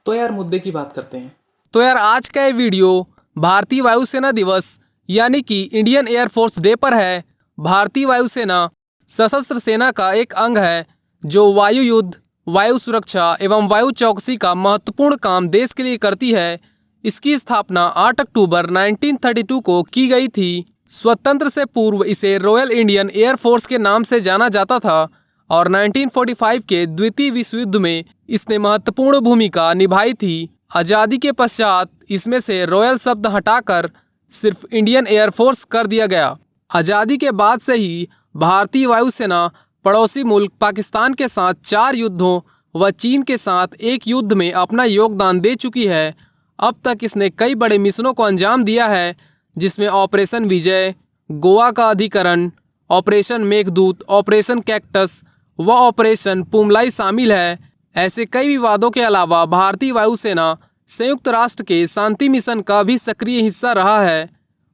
तो यार मुद्दे की बात करते हैं। तो यार आज का ये वीडियो भारतीय वायुसेना दिवस यानी कि इंडियन एयरफोर्स डे पर है। भारतीय वायुसेना सशस्त्र सेना का एक अंग है जो वायु युद्ध, वायु सुरक्षा एवं वायु चौकसी का महत्वपूर्ण काम देश के लिए करती है। इसकी स्थापना 8 अक्टूबर 1932 को की गई थी। स्वतंत्र से पूर्व इसे रॉयल इंडियन एयरफोर्स के नाम से जाना जाता था और 1945 के द्वितीय विश्व युद्ध में इसने महत्वपूर्ण भूमिका निभाई थी। आज़ादी के पश्चात इसमें से रॉयल शब्द हटाकर सिर्फ इंडियन एयरफोर्स कर दिया गया। आज़ादी के बाद से ही भारतीय वायुसेना पड़ोसी मुल्क पाकिस्तान के साथ 4 युद्धों व चीन के साथ एक युद्ध में अपना योगदान दे चुकी है। अब तक इसने कई बड़े मिशनों को अंजाम दिया है, जिसमें ऑपरेशन विजय, गोवा का अधिकरण, ऑपरेशन मेघदूत, ऑपरेशन कैक्टस व ऑपरेशन पुमलाई शामिल है। ऐसे कई विवादों के अलावा भारतीय वायुसेना संयुक्त राष्ट्र के शांति मिशन का भी सक्रिय हिस्सा रहा है।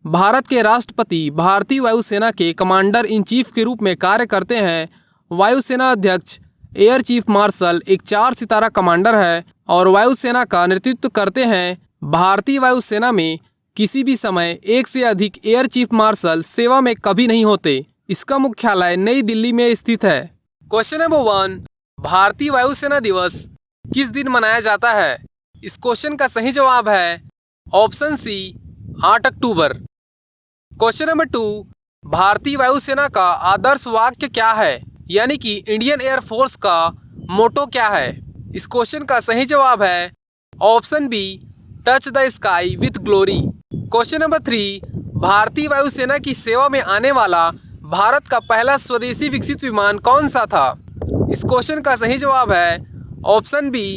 भारत के राष्ट्रपति भारतीय वायुसेना के कमांडर इन चीफ के रूप में कार्य करते हैं। वायुसेना अध्यक्ष एयर चीफ मार्शल एक 4 सितारा कमांडर है और वायुसेना का नेतृत्व करते हैं। भारतीय वायुसेना में किसी भी समय एक से अधिक एयर चीफ मार्शल सेवा में कभी नहीं होते। इसका मुख्यालय नई दिल्ली में स्थित है। क्वेश्चन नंबर 1, भारतीय वायुसेना दिवस किस दिन मनाया जाता है? इस क्वेश्चन का सही जवाब है ऑप्शन सी 8 अक्टूबर। क्वेश्चन नंबर 2, भारतीय वायुसेना का आदर्श वाक्य क्या है, यानी कि इंडियन एयरफोर्स का मोटो क्या है? इस क्वेश्चन का सही जवाब है option B touch the sky with glory. Question number 3, भारतीय वायुसेना की सेवा में आने वाला भारत का पहला स्वदेशी विकसित विमान कौन सा था? इस क्वेश्चन का सही जवाब है option B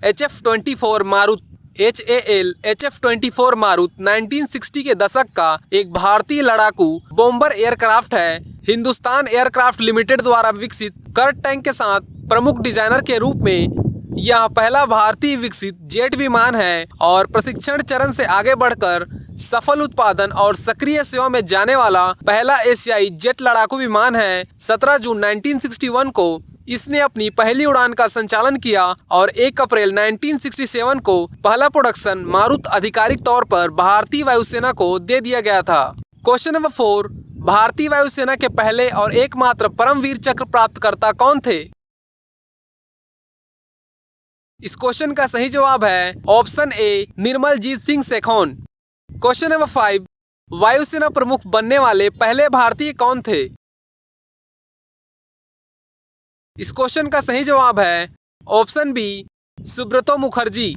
HF-24 Marut. HAL HF-24 Marut 1960 के दशक का एक भारतीय लड़ाकू बॉम्बर एयरक्राफ्ट है। हिंदुस्तान एयरक्राफ्ट लिमिटेड द्वारा विकसित कर्ट टैंक के साथ प्रमुख डिजाइनर के रूप में यह पहला भारतीय विकसित जेट विमान है और प्रशिक्षण चरण से आगे बढ़कर सफल उत्पादन और सक्रिय सेवा में जाने वाला पहला एशियाई जेट लड़ाकू विमान है। 17 जून 1961 को इसने अपनी पहली उड़ान का संचालन किया और 1 अप्रैल 1967 को पहला प्रोडक्शन मारुत आधिकारिक तौर पर भारतीय वायुसेना को दे दिया गया था। क्वेश्चन नंबर 4, भारतीय वायुसेना के पहले और एकमात्र परमवीर चक्र प्राप्तकर्ता कौन थे? इस क्वेश्चन का सही जवाब है ऑप्शन ए निर्मलजीत सिंह सेखोन। क्वेश्चन नंबर 5, वायुसेना प्रमुख बनने वाले पहले भारतीय कौन थे? इस क्वेश्चन का सही जवाब है option B Subroto Mukherjee.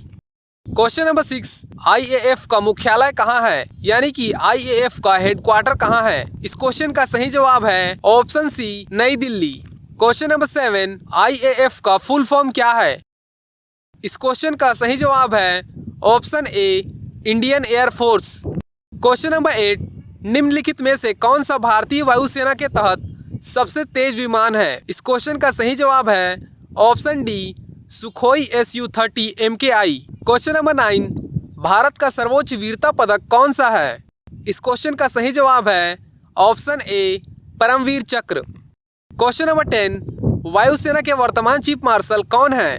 Question number 6, IAF का मुख्यालय कहाँ है, यानी कि IAF का हेडक्वार्टर कहाँ है? इस क्वेश्चन का सही जवाब है ऑप्शन सी नई दिल्ली। क्वेश्चन नंबर 7, IAF का फुल फॉर्म क्या है? इस क्वेश्चन का सही जवाब है ऑप्शन ए इंडियन एयरफोर्स। क्वेश्चन नंबर 8, निम्नलिखित में से कौन सा भारतीय वायुसेना के तहत सबसे तेज विमान है? इस क्वेश्चन का सही जवाब है option D Sukhoi Su-30 MKI। Question number 9, Bharat का सर्वोच्च वीरता पदक कौन सा है? इस क्वेश्चन का सही जवाब है ऑप्शन ए परमवीर चक्र। क्वेश्चन नंबर 10, वायुसेना के वर्तमान चीफ मार्शल कौन है?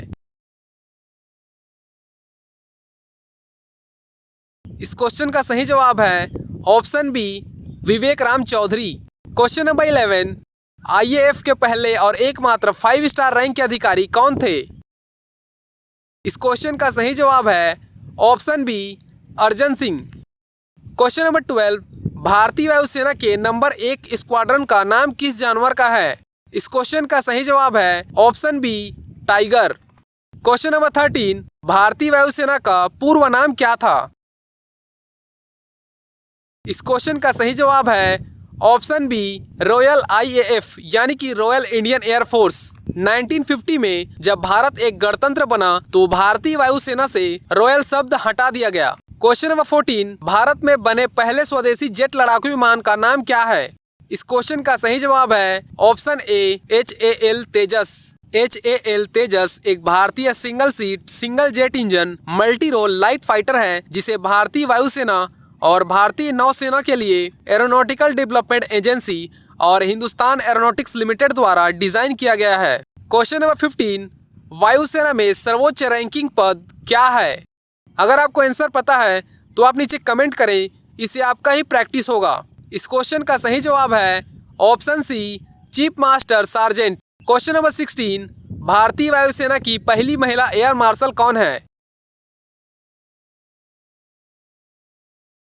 इस क्वेश्चन का सही जवाब है option B Vivek Ram Chaudhary. Question number 11, IAF के पहले और एकमात्र 5 स्टार रैंक के अधिकारी कौन थे? इस क्वेश्चन का सही जवाब है option B Arjan Singh. Question number 12, भारतीय वायुसेना के नंबर 1 स्क्वाड्रन का नाम किस जानवर का है? इस क्वेश्चन का सही जवाब है option B tiger. Question number 13, भारतीय वायुसेना का पूर्व नाम क्या था? इस क्वेश्चन का सही जवाब है ऑप्शन बी रॉयल IAF यानी कि रॉयल इंडियन एयरफोर्स। 1950 में जब भारत एक गणतंत्र बना तो भारतीय वायुसेना से रॉयल शब्द हटा दिया गया। क्वेश्चन नंबर 14, भारत में बने पहले स्वदेशी जेट लड़ाकू विमान का नाम क्या है? इस क्वेश्चन का सही जवाब है option A HAL Tejas. HAL Tejas एक भारतीय single seat single jet engine multi role light fighter है जिसे भारतीय वायुसेना और भारतीय नौसेना के लिए एरोनॉटिकल डेवलपमेंट एजेंसी और हिंदुस्तान एरोनॉटिक्स लिमिटेड द्वारा डिजाइन किया गया है। क्वेश्चन नंबर 15, वायुसेना में सर्वोच्च रैंकिंग पद क्या है? अगर आपको आंसर पता है तो आप नीचे कमेंट करें, इससे आपका ही प्रैक्टिस होगा। इस क्वेश्चन का सही जवाब है option C, chief master sergeant. Question number 16, भारतीय वायुसेना की पहली महिला एयर मार्शल कौन है?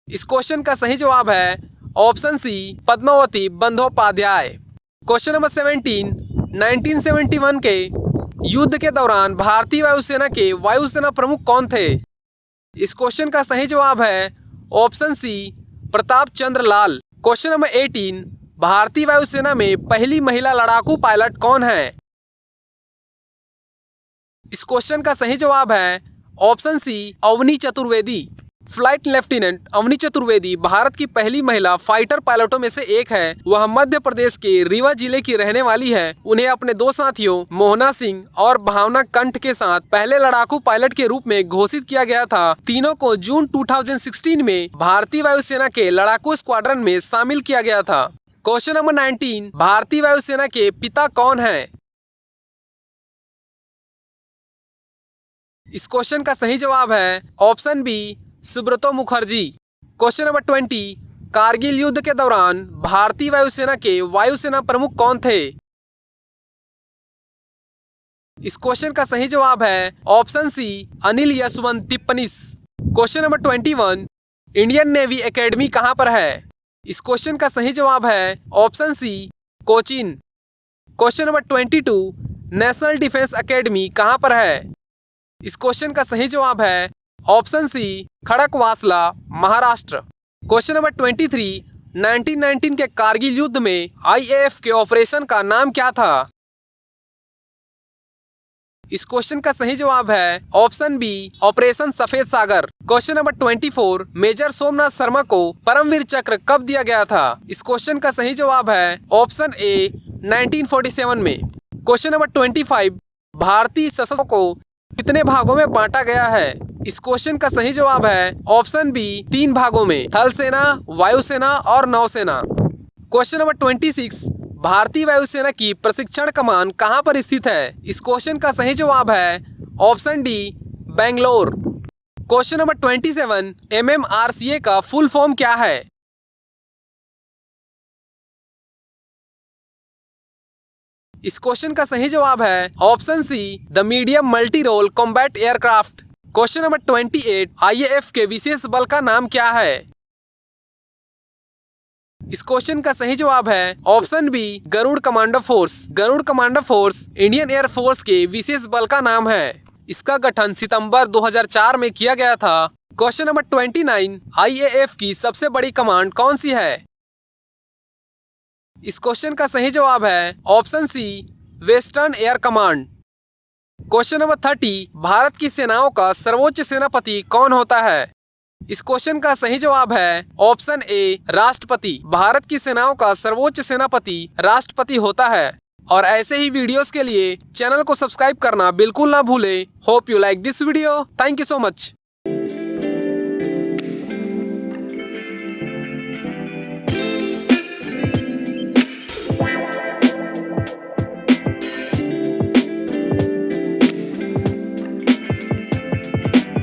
इस क्वेश्चन का सही जवाब है option C, Padmavati Bandopadhyay. Question number 17, 1971 के युद्ध के दौरान भारतीय वायुसेना के वायुसेना प्रमुख कौन थे? इस क्वेश्चन का सही जवाब है ऑप्शन सी, प्रताप चंद्र लाल। क्वेश्चन नंबर 18, भारतीय वायुसेना में पहली महिला लड़ाकू पायलट कौन है? इस क्वेश्चन का सही जवाब है option C, Avani Chaturvedi. Flight lieutenant Avani Chaturvedi Bharat की पहली महिला फाइटर पायलटों में से एक है। वह मध्य प्रदेश के रीवा जिले की रहने वाली है। उन्हें अपने दो साथियों मोहना सिंह और भावना कंठ के साथ पहले लड़ाकू पायलट के रूप में घोषित किया गया था। तीनों को जून 2016 में भारतीय वायुसेना के लड़ाकू स्क्वाड्रन में शामिल किया गया था। क्वेश्चन नंबर 19, भारतीय वायुसेना के पिता कौन है? इस क्वेश्चन का सही जवाब है option B, Subroto Mukherjee. Question number 20, Kargil युद्ध के दौरान भारतीय वायुसेना के वायुसेना प्रमुख कौन थे? इस क्वेश्चन का सही जवाब है option C, Anil Yashwant Tipnis. Question number 21, Indian Navy Academy कहां पर है? इस क्वेश्चन का सही जवाब है option C, Cochin. Question number 22, National Defence Academy कहां पर है? इस क्वेश्चन का सही जवाब है option C, Khadakwasla, Maharashtra. Question number 23, 1919 के कारगिल युद्ध में आईएएफ के ऑपरेशन का नाम क्या था? इस क्वेश्चन का सही जवाब है option B, operation Safed Sagar. Question number 24, major Somnath Sharma को परमवीर चक्र कब दिया गया था? इस क्वेश्चन का सही जवाब है ऑप्शन ए, 1947 में। क्वेश्चन नंबर 25, भारतीय सशस्त्र को कितने भागों में बांटा गया है? इस क्वेश्चन का सही जवाब है ऑप्शन बी, 3 भागों में, थल सेना, वायुसेना और नौसेना। क्वेश्चन नंबर 26, भारतीय वायुसेना की प्रशिक्षण कमान कहां पर स्थित है? इस क्वेश्चन का सही जवाब है option D, Bangalore. Question number 27, MMRCA का फुल फॉर्म क्या है? इस क्वेश्चन का सही जवाब है option C, the medium multi role combat aircraft. Question number 28, आईएएफ के विशेष बल का नाम क्या है? इस क्वेश्चन का सही जवाब है option B, Garud commando force. Garud commando force Indian air force के विशेष बल का नाम है। इसका गठन सितंबर 2004 में किया गया था। क्वेश्चन नंबर 29, आईएएफ की सबसे बड़ी कमांड कौन सी है? इस क्वेश्चन का सही जवाब है option C, western air command. Question number 30, Bharat की सेनाओं का सर्वोच्च सेनापति कौन होता है? इस क्वेश्चन का सही जवाब है ऑप्शन ए, राष्ट्रपति। भारत की सेनाओं का सर्वोच्च सेनापति राष्ट्रपति होता है। और ऐसे ही वीडियोस के लिए चैनल को सब्सक्राइब करना बिल्कुल ना भूलें। Hope you like this video. Thank you so much.